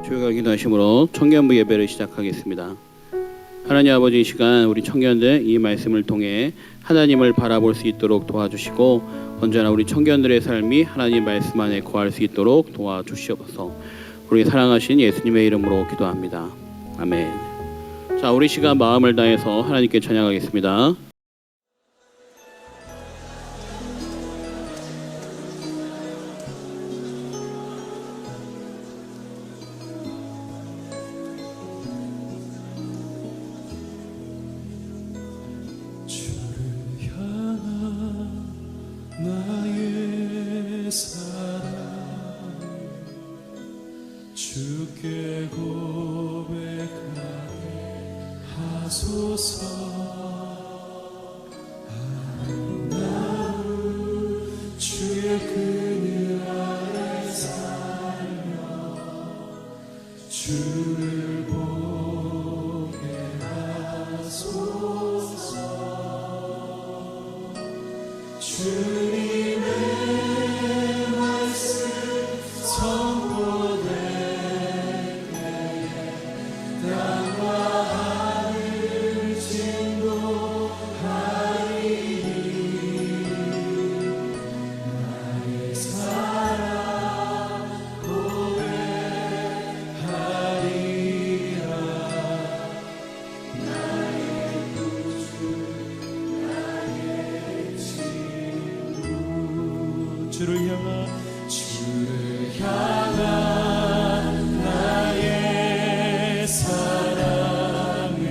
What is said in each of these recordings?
주여 기도하심으로 청년부 예배를 시작하겠습니다. 하나님 아버지, 이 시간 우리 청년들 이 말씀을 통해 하나님을 바라볼 수 있도록 도와주시고 언제나 우리 청년들의 삶이 하나님 말씀 안에 거할 수 있도록 도와주시옵소서. 우리 사랑하신 예수님의 이름으로 기도합니다. 아멘. 자, 우리 시간 마음을 다해서 하나님께 찬양하겠습니다. 나의 사랑 주께 고백하게 하소서. 아름다운 주의 그늘 아래 살며 주를 보게 하소서. 주님의 말씀 선포될 때에 땅과 하늘 진동하리니 나의 사랑 고백하리라. 나의 구주 나의 친구 주를 향한 나의 사랑을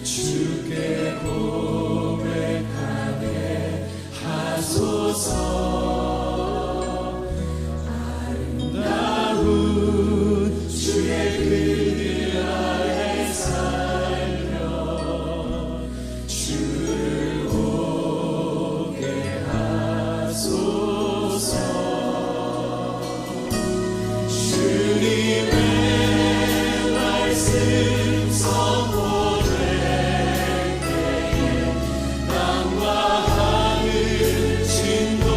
주께 고백하게 하소서. 아름다운 주의 그늘 아래 살며 주를 보게 하소서. 주님의 말씀 선포될 때에 땅과 하늘 진동하리니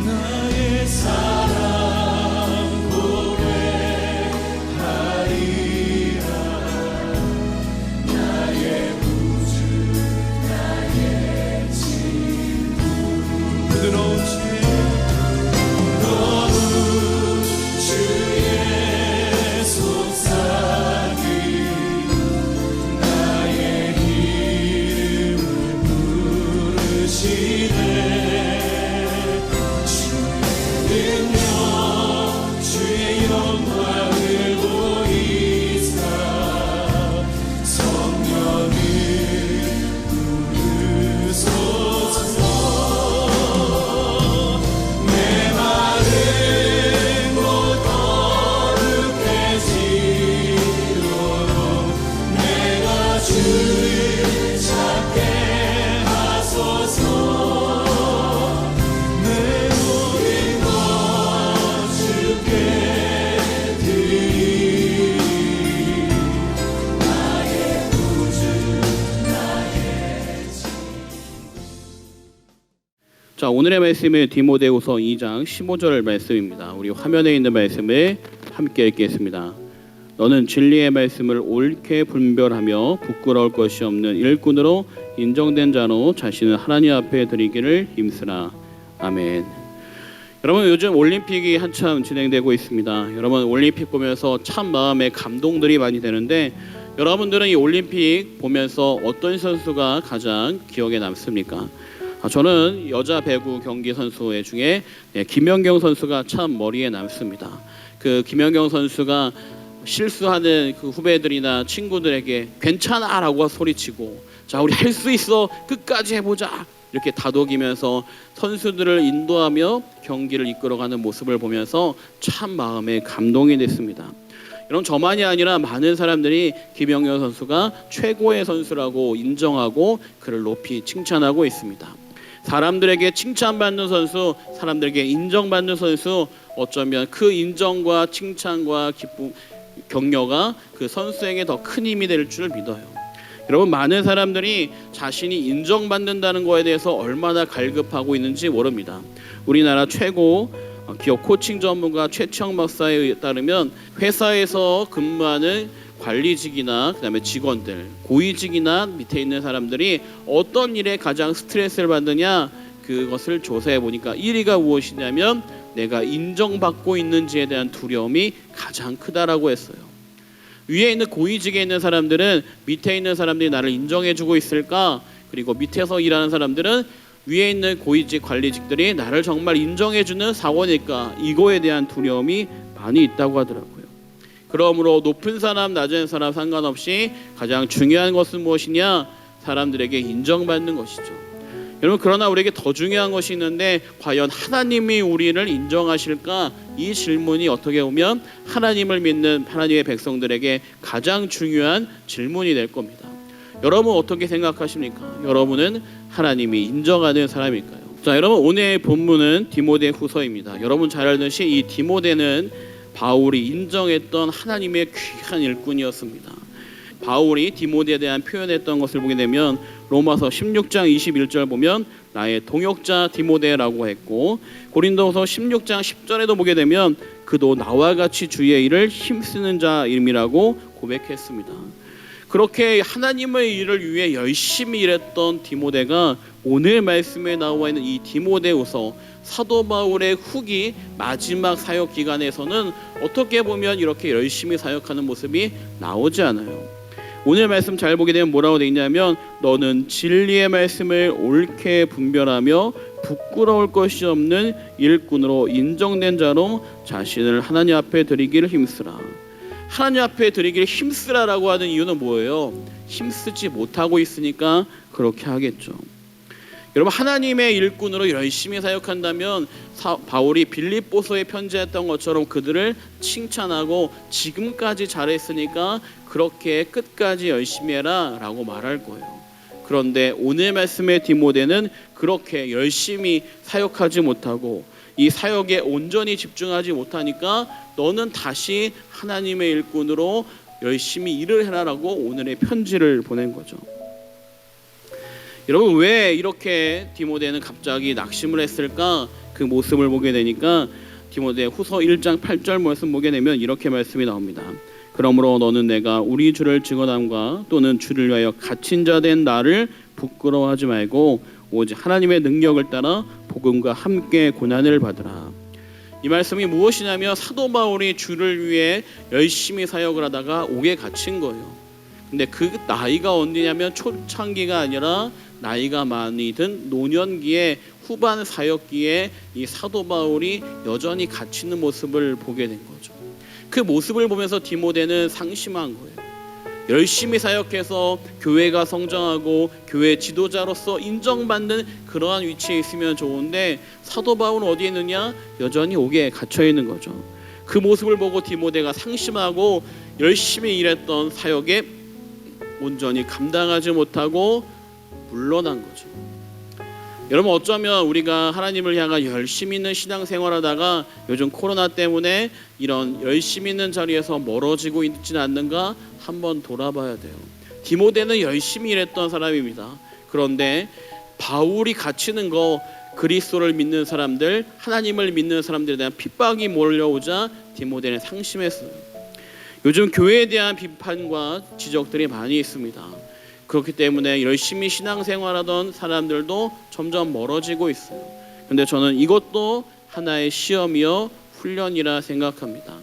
나의 사랑 고백하리라. 나의 구주 나의 친구 부드러운 주의 손삭이 나의 이름을 부르시네. 주의 능력 주의 영광을 보이사 성령을 부르소서. 내 마른 곳 거룩해지도록 내가 주를 찾게 하소서. 내 모든 것 주께 드리리. 나의 구주 나의 자, 오늘의 말씀은 디모데후서 2장 15절 말씀입니다. 우리 화면에 있는 말씀을 함께 읽겠습니다. 너는 진리의 말씀을 옳게 분별하며 부끄러울 것이 없는 일꾼으로 인정된 자로 자신을 하나님 앞에 드리기를 힘쓰라. 아멘. 여러분, 요즘 올림픽이 한참 진행되고 있습니다. 여러분, 올림픽 보면서 참 마음에 감동들이 많이 되는데 여러분들은 이 올림픽 보면서 어떤 선수가 가장 기억에 남습니까? 저는 여자 배구 경기 선수 중에 김연경 선수가 참 머리에 남습니다. 그 김연경 선수가 실수하는 그 후배들이나 친구들에게 괜찮아라고 소리치고, 자, 우리 할 수 있어, 끝까지 해보자, 이렇게 다독이면서 선수들을 인도하며 경기를 이끌어가는 모습을 보면서 참 마음에 감동이 됐습니다. 여러분, 저만이 아니라 많은 사람들이 김연경 선수가 최고의 선수라고 인정하고 그를 높이 칭찬하고 있습니다. 사람들에게 칭찬받는 선수, 사람들에게 인정받는 선수, 어쩌면 그 인정과 칭찬과 기쁨, 격려가 그 선수에게 더 큰 힘이 될 줄 믿어요. 여러분, 많은 사람들이 자신이 인정받는다는 거에 대해서 얼마나 갈급하고 있는지 모릅니다. 우리나라 최고 기업 코칭 전문가 최치영 박사에 따르면 회사에서 근무하는 관리직이나 그다음에 직원들, 고위직이나 밑에 있는 사람들이 어떤 일에 가장 스트레스를 받느냐, 그것을 조사해 보니까 1위가 무엇이냐면 내가 인정받고 있는지에 대한 두려움이 가장 크다라고 했어요. 위에 있는 고위직에 있는 사람들은 밑에 있는 사람들이 나를 인정해주고 있을까? 그리고 밑에서 일하는 사람들은 위에 있는 고위직 관리직들이 나를 정말 인정해주는 사원일까? 이거에 대한 두려움이 많이 있다고 하더라고요. 그러므로 높은 사람, 낮은 사람 상관없이 가장 중요한 것은 무엇이냐? 사람들에게 인정받는 것이죠. 여러분, 그러나 우리에게 더 중요한 것이 있는데 과연 하나님이 우리를 인정하실까? 이 질문이 어떻게 보면 하나님을 믿는 하나님의 백성들에게 가장 중요한 질문이 될 겁니다. 여러분 어떻게 생각하십니까? 여러분은 하나님이 인정하는 사람일까요? 자, 여러분, 오늘 본문은 디모데 후서입니다. 여러분 잘 알듯이 이 디모데는 바울이 인정했던 하나님의 귀한 일꾼이었습니다. 바울이 디모데에 대한 표현했던 것을 보게 되면 로마서 16장 21절 보면 나의 동역자 디모데라고 했고, 고린도서 16장 10절에도 보게 되면 그도 나와 같이 주의 일을 힘쓰는 자임이라고 고백했습니다. 그렇게 하나님의 일을 위해 열심히 일했던 디모데가 오늘 말씀에 나와 있는 이 디모데후서 사도 바울의 후기 마지막 사역 기간에서는 어떻게 보면 이렇게 열심히 사역하는 모습이 나오지 않아요. 오늘 말씀 잘 보게 되면 뭐라고 되어 있냐면 너는 진리의 말씀을 옳게 분별하며 부끄러울 것이 없는 일꾼으로 인정된 자로 자신을 하나님 앞에 드리기를 힘쓰라. 하나님 앞에 드리기를 힘쓰라라고 하는 이유는 뭐예요? 힘쓰지 못하고 있으니까 그렇게 하겠죠. 여러분, 하나님의 일꾼으로 열심히 사역한다면 바울이 빌립보서에 편지했던 것처럼 그들을 칭찬하고 지금까지 잘했으니까 그렇게 끝까지 열심히 해라 라고 말할 거예요. 그런데 오늘 말씀의 디모데는 그렇게 열심히 사역하지 못하고 이 사역에 온전히 집중하지 못하니까 너는 다시 하나님의 일꾼으로 열심히 일을 해라라고 오늘의 편지를 보낸 거죠. 여러분, 왜 이렇게 디모데는 갑자기 낙심을 했을까? 그 모습을 보게 되니까 디모데 후서 1장 8절 말씀 보게 되면 이렇게 말씀이 나옵니다. 그러므로 너는 내가 우리 주를 증언함과 또는 주를 위하여 갇힌 자 된 나를 부끄러워하지 말고 오직 하나님의 능력을 따라 복음과 함께 고난을 받으라. 이 말씀이 무엇이냐면 사도 바울이 주를 위해 열심히 사역을 하다가 옥에 갇힌 거예요. 근데 그 나이가 언제냐면 초창기가 아니라 나이가 많이 든 노년기에 후반 사역기에 이 사도 바울이 여전히 갇히는 모습을 보게 된 거죠. 그 모습을 보면서 디모데는 상심한 거예요. 열심히 사역해서 교회가 성장하고 교회 지도자로서 인정받는 그러한 위치에 있으면 좋은데 사도 바울은 어디에 있느냐? 여전히 옥에 갇혀 있는 거죠. 그 모습을 보고 디모데가 상심하고 열심히 일했던 사역에 온전히 감당하지 못하고 물러난 거죠. 여러분, 어쩌면 우리가 하나님을 향한 열심히 있는 신앙생활하다가 요즘 코로나 때문에 이런 열심히 있는 자리에서 멀어지고 있지는 않는가 한번 돌아봐야 돼요. 디모데는 열심히 일했던 사람입니다. 그런데 바울이 갇히는 거, 그리스도를 믿는 사람들, 하나님을 믿는 사람들에 대한 핍박이 몰려오자 디모데는 상심했어요. 요즘 교회에 대한 비판과 지적들이 많이 있습니다. 그렇기 때문에 열심히 신앙생활하던 사람들도 점점 멀어지고 있어요. 그런데 저는 이것도 하나의 시험이요 훈련이라 생각합니다.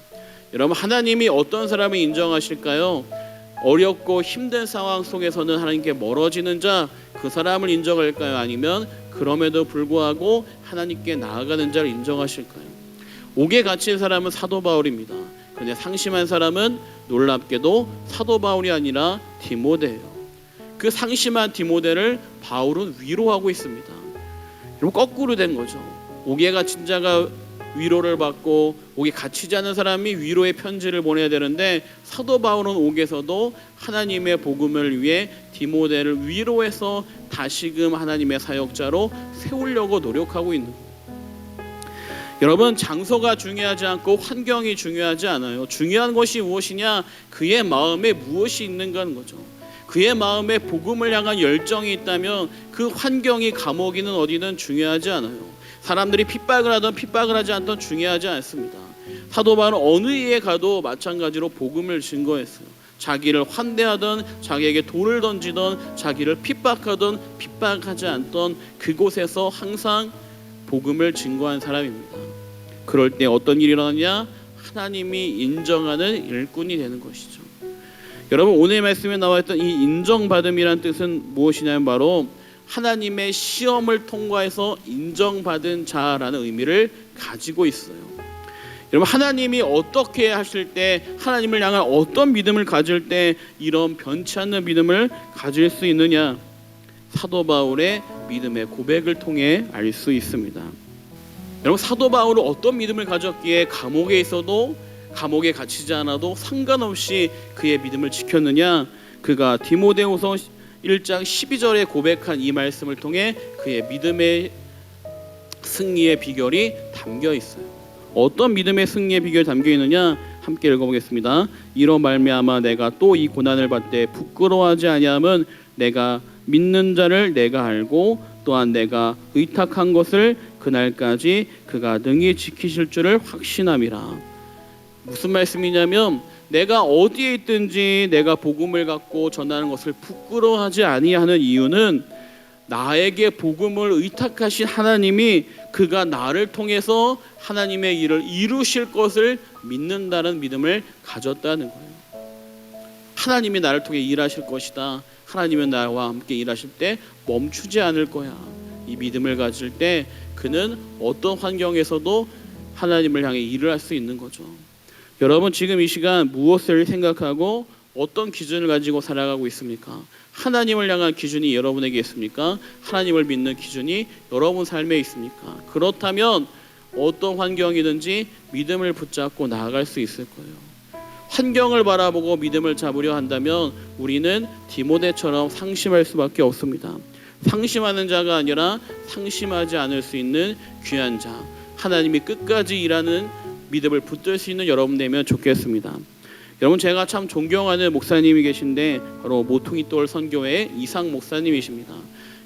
여러분, 하나님이 어떤 사람을 인정하실까요? 어렵고 힘든 상황 속에서는 하나님께 멀어지는 자, 그 사람을 인정할까요? 아니면 그럼에도 불구하고 하나님께 나아가는 자를 인정하실까요? 옥에 갇힌 사람은 사도 바울입니다. 그런데 상심한 사람은 놀랍게도 사도 바울이 아니라 디모데예요. 그 상심한 디모데를 바울은 위로하고 있습니다. 여러분, 거꾸로 된 거죠. 옥에 갇힌 자가 위로를 받고 옥에 갇히지 않은 사람이 위로의 편지를 보내야 되는데 사도 바울은 옥에서도 하나님의 복음을 위해 디모데를 위로해서 다시금 하나님의 사역자로 세우려고 노력하고 있는 거예요. 여러분, 장소가 중요하지 않고 환경이 중요하지 않아요. 중요한 것이 무엇이냐? 그의 마음에 무엇이 있는가 하는 거죠. 그의 마음에 복음을 향한 열정이 있다면 그 환경이 감옥이든 어디든 중요하지 않아요. 사람들이 핍박을 하든 핍박을 하지 않든 중요하지 않습니다. 사도 바울은 어느 이에 가도 마찬가지로 복음을 증거했어요. 자기를 환대하던, 자기에게 돌을 던지던, 자기를 핍박하던 핍박하지 않던 그곳에서 항상 복음을 증거한 사람입니다. 그럴 때 어떤 일이 일어나냐? 하나님이 인정하는 일꾼이 되는 것이죠. 여러분, 오늘 말씀에 나와 있던 이 인정받음이란 뜻은 무엇이냐면 바로 하나님의 시험을 통과해서 인정받은 자라는 의미를 가지고 있어요. 여러분, 하나님이 어떻게 하실 때, 하나님을 향한 어떤 믿음을 가질 때 이런 변치 않는 믿음을 가질 수 있느냐? 사도 바울의 믿음의 고백을 통해 알 수 있습니다. 여러분, 사도 바울은 어떤 믿음을 가졌기에 감옥에 있어도, 감옥에 갇히지 않아도 상관없이 그의 믿음을 지켰느냐? 그가 디모데후서 1장 12절에 고백한 이 말씀을 통해 그의 믿음의 승리의 비결이 담겨 있어요. 어떤 믿음의 승리의 비결이 담겨 있느냐? 함께 읽어보겠습니다. 이로 말미암아 내가 또 이 고난을 받되 부끄러워하지 아니함은 내가 믿는 자를 내가 알고 또한 내가 의탁한 것을 그날까지 그가 능히 지키실 줄을 확신함이라. 무슨 말씀이냐면 내가 어디에 있든지 내가 복음을 갖고 전하는 것을 부끄러워하지 아니하는 이유는 나에게 복음을 의탁하신 하나님이 그가 나를 통해서 하나님의 일을 이루실 것을 믿는다는 믿음을 가졌다는 거예요. 하나님이 나를 통해 일하실 것이다. 하나님은 나와 함께 일하실 때 멈추지 않을 거야. 이 믿음을 가질 때 그는 어떤 환경에서도 하나님을 향해 일을 할 수 있는 거죠. 여러분, 지금 이 시간 무엇을 생각하고 어떤 기준을 가지고 살아가고 있습니까? 하나님을 향한 기준이 여러분에게 있습니까? 하나님을 믿는 기준이 여러분 삶에 있습니까? 그렇다면 어떤 환경이든지 믿음을 붙잡고 나아갈 수 있을 거예요. 환경을 바라보고 믿음을 잡으려 한다면 우리는 디모데처럼 상심할 수밖에 없습니다. 상심하는 자가 아니라 상심하지 않을 수 있는 귀한 자, 하나님이 끝까지 일하는 믿음을 붙들 수 있는 여러분 되면 좋겠습니다. 여러분, 제가 참 존경하는 목사님이 계신데 바로 모퉁이돌 선교회 이상 목사님이십니다.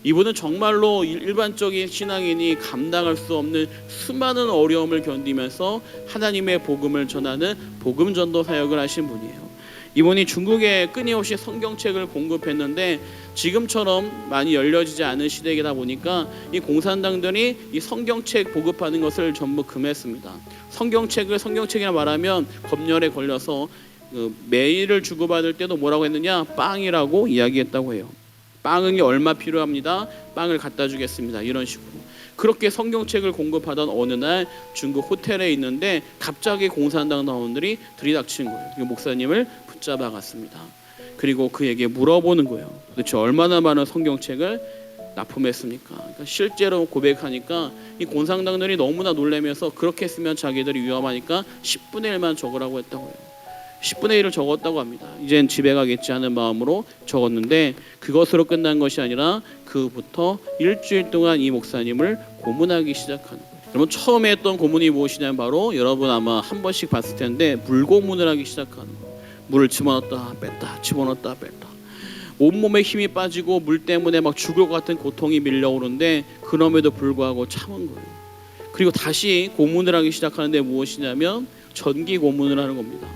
이분은 정말로 일반적인 신앙인이 감당할 수 없는 수많은 어려움을 견디면서 하나님의 복음을 전하는 복음 전도 사역을 하신 분이에요. 이분이 중국에 끊임없이 성경책을 공급했는데 지금처럼 많이 열려지지 않은 시대이다 보니까 이 공산당들이 이 성경책 보급하는 것을 전부 금했습니다. 성경책이라 말하면 검열에 걸려서 메일을 주고받을 때도 뭐라고 했느냐? 빵이라고 이야기했다고 해요. 빵은 얼마 필요합니다. 빵을 갖다 주겠습니다. 이런 식으로. 그렇게 성경책을 공급하던 어느 날 중국 호텔에 있는데 갑자기 공산당 당원들이 들이닥친 거예요. 목사님을 붙잡아 갔습니다. 그리고 그에게 물어보는 거예요. 도대체 얼마나 많은 성경책을 납품했습니까? 그러니까 실제로 고백하니까 이 공산당들이 너무나 놀라면서 그렇게 쓰면 자기들이 위험하니까 10분의 1만 적으라고 했다고 해요. 10분의 1을 적었다고 합니다. 이젠 집에 가겠지 하는 마음으로 적었는데 그것으로 끝난 것이 아니라 그부터 일주일 동안 이 목사님을 고문하기 시작하는 거예요. 여러분, 처음에 했던 고문이 무엇이냐면 바로 여러분 아마 한 번씩 봤을 텐데 물고문을 하기 시작하는 거예요. 물을 집어넣었다 뺐다 집어넣었다 뺐다. 온몸에 힘이 빠지고 물 때문에 막 죽을 것 같은 고통이 밀려오는데 그럼에도 불구하고 참은 거예요. 그리고 다시 고문을 하기 시작하는데 무엇이냐면 전기 고문을 하는 겁니다.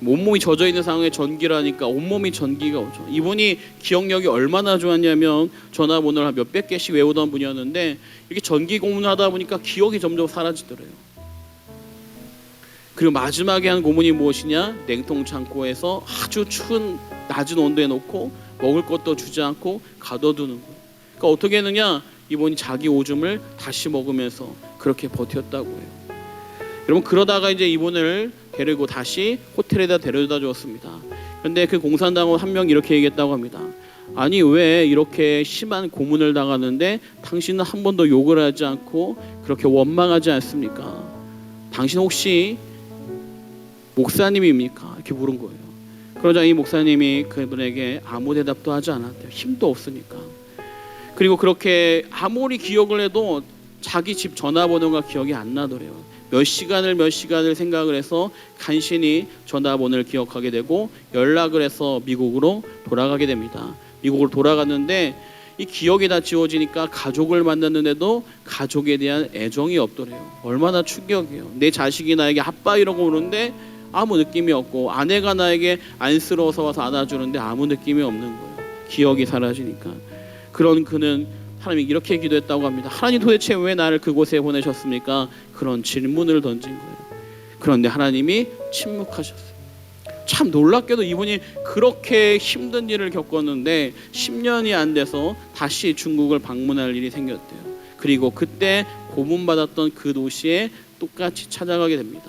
온몸이 젖어 있는 상황에 전기를 하니까 온몸이 전기가 오죠. 이분이 기억력이 얼마나 좋았냐면 전화번호를 한 몇백 개씩 외우던 분이었는데 이렇게 전기 고문을 하다 보니까 기억이 점점 사라지더래요. 그리고 마지막에 한 고문이 무엇이냐? 냉동 창고에서 아주 추운 낮은 온도에 놓고 먹을 것도 주지 않고 가둬두는 거예요. 그러니까 어떻게 했느냐? 이분이 자기 오줌을 다시 먹으면서 그렇게 버텼다고 해요. 여러분, 그러다가 이제 이분을 데리고 다시 호텔에다 데려다 주었습니다. 그런데 그 공산당원 한 명이 이렇게 얘기했다고 합니다. 아니, 왜 이렇게 심한 고문을 당하는데 당신은 한 번도 욕을 하지 않고 그렇게 원망하지 않습니까? 당신 혹시 목사님입니까? 이렇게 물은 거예요. 그러자 이 목사님이 그분에게 아무 대답도 하지 않았대요. 힘도 없으니까. 그리고 그렇게 아무리 기억을 해도 자기 집 전화번호가 기억이 안 나더래요. 몇 시간을 생각을 해서 간신히 전화번호를 기억하게 되고 연락을 해서 미국으로 돌아가게 됩니다. 미국으로 돌아갔는데 이 기억이 다 지워지니까 가족을 만났는데도 가족에 대한 애정이 없더래요. 얼마나 충격이에요. 내 자식이 나에게 아빠 이러고 오는데 아무 느낌이 없고, 아내가 나에게 안쓰러워서 와서 안아주는데 아무 느낌이 없는 거예요. 기억이 사라지니까. 그런 그는 하나님이 이렇게 기도했다고 합니다. 하나님 도대체 왜 나를 그곳에 보내셨습니까? 그런 질문을 던진 거예요. 그런데 하나님이 침묵하셨어요. 참 놀랍게도 이분이 그렇게 힘든 일을 겪었는데 10년이 안 돼서 다시 중국을 방문할 일이 생겼대요. 그리고 그때 고문받았던 그 도시에 똑같이 찾아가게 됩니다.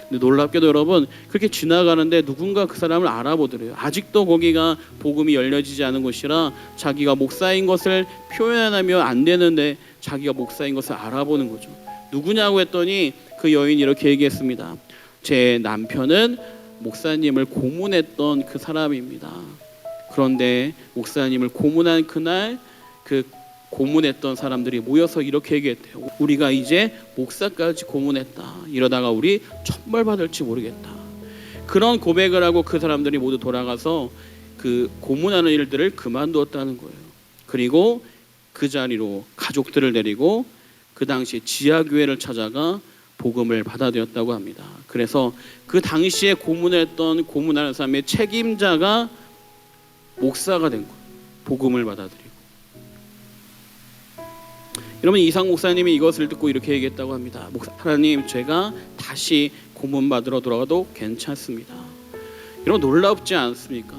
근데 놀랍게도 여러분, 그렇게 지나가는데 누군가 그 사람을 알아보더래요. 아직도 거기가 복음이 열려지지 않은 곳이라 자기가 목사인 것을 표현하면 안 되는데 자기가 목사인 것을 알아보는 거죠. 누구냐고 했더니 그 여인이 이렇게 얘기했습니다. 제 남편은 목사님을 고문했던 그 사람입니다. 그런데 목사님을 고문한 그날 그 고문했던 사람들이 모여서 이렇게 얘기했대요. 우리가 이제 목사까지 고문했다. 이러다가 우리 천벌받을지 모르겠다. 그런 고백을 하고 그 사람들이 모두 돌아가서 그 고문하는 일들을 그만두었다는 거예요. 그리고 그 자리로 가족들을 데리고 그 당시 지하교회를 찾아가 복음을 받아들였다고 합니다. 그래서 그 당시에 고문했던 고문하는 사람의 책임자가 목사가 된 거예요. 복음을 받아들이고. 여러분, 이상 목사님이 이것을 듣고 이렇게 얘기했다고 합니다. 하나님, 제가 다시 고문받으러 돌아가도 괜찮습니다. 여러분, 놀랍지 않습니까?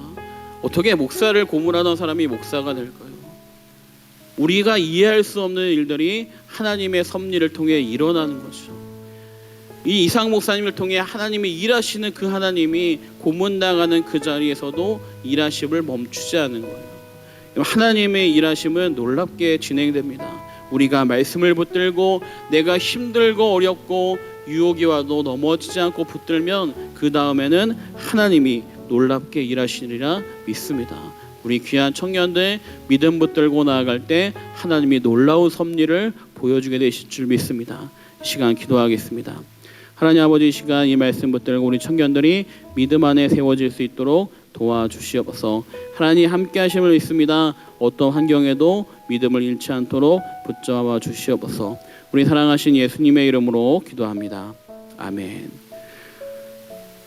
어떻게 목사를 고문하던 사람이 목사가 될까요? 우리가 이해할 수 없는 일들이 하나님의 섭리를 통해 일어나는 거죠. 이 이상 목사님을 통해 하나님이 일하시는 그 하나님이 고문당하는 그 자리에서도 일하심을 멈추지 않는 거예요. 하나님의 일하심은 놀랍게 진행됩니다. 우리가 말씀을 붙들고 내가 힘들고 어렵고 유혹이 와도 넘어지지 않고 붙들면 그 다음에는 하나님이 놀랍게 일하시리라 믿습니다. 우리 귀한 청년들 믿음 붙들고 나아갈 때 하나님이 놀라운 섭리를 보여주게 되실 줄 믿습니다. 시간 기도하겠습니다. 하나님 아버지, 이 시간 이 말씀 붙들고 우리 청년들이 믿음 안에 세워질 수 있도록 도와주시옵소서. 하나님 함께 하심을 믿습니다. 어떤 환경에도 믿음을 잃지 않도록 붙잡아 주시옵소서. 우리 사랑하신 예수님의 이름으로 기도합니다. 아멘.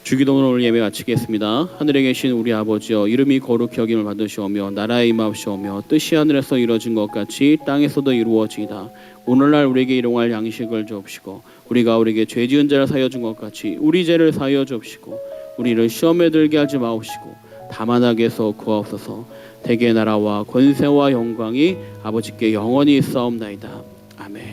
주기도문을 오늘 예배 마치겠습니다. 하늘에 계신 우리 아버지여, 이름이 거룩히 여김을 받으시오며 나라의 임하옵시오며 뜻이 하늘에서 이루어진 것 같이 땅에서도 이루어지이다. 오늘날 우리에게 일용할 양식을 주옵시고 우리가 우리에게 죄 지은 자를 사하여 준 것 같이 우리 죄를 사하여 주옵시고 우리를 시험에 들게 하지 마옵시고 다만 악에서 구하옵소서. 대개 나라와 권세와 영광이 아버지께 영원히 있사옵나이다. 아멘.